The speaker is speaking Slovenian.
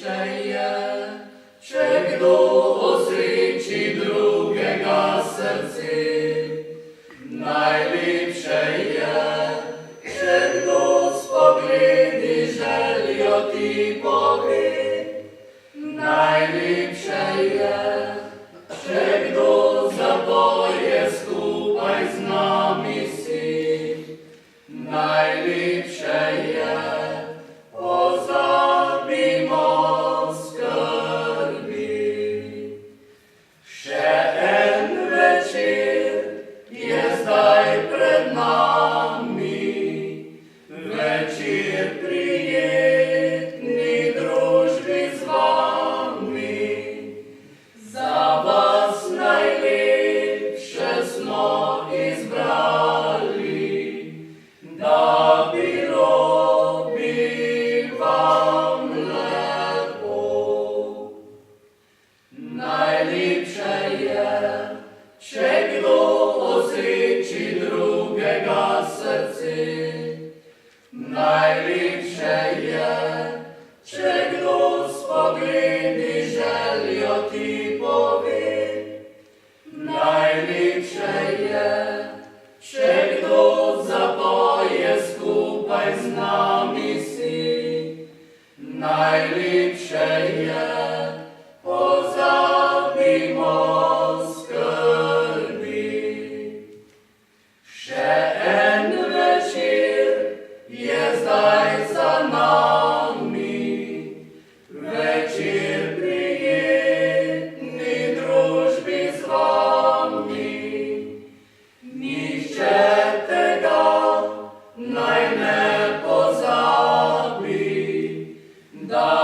Najlipsze je, że kdo ozryči drugega srci. Najlipše je, že kdo s pogledi željo ti pove. Najlipše je, že kdo zapoje skupaj z nami si. Najlipše je, pozabimo skrbi. Še en večer je zdaj pred nami, večer prijetni družbi z vami. Za vas najlepše smo izbrali, da bilo bi vam lepo. Najlepše je, če kdo ozriči drugega srci. Najlepše je, če kdo s pogledi željo ti pove. Najlepše je, če kdo zapoje skupaj z nami si. Najlepše je, pozabimo skrbi. Še en večer je zdaj za nami, večer prijetni družbi z vami. Nihče tega naj ne pozabi, da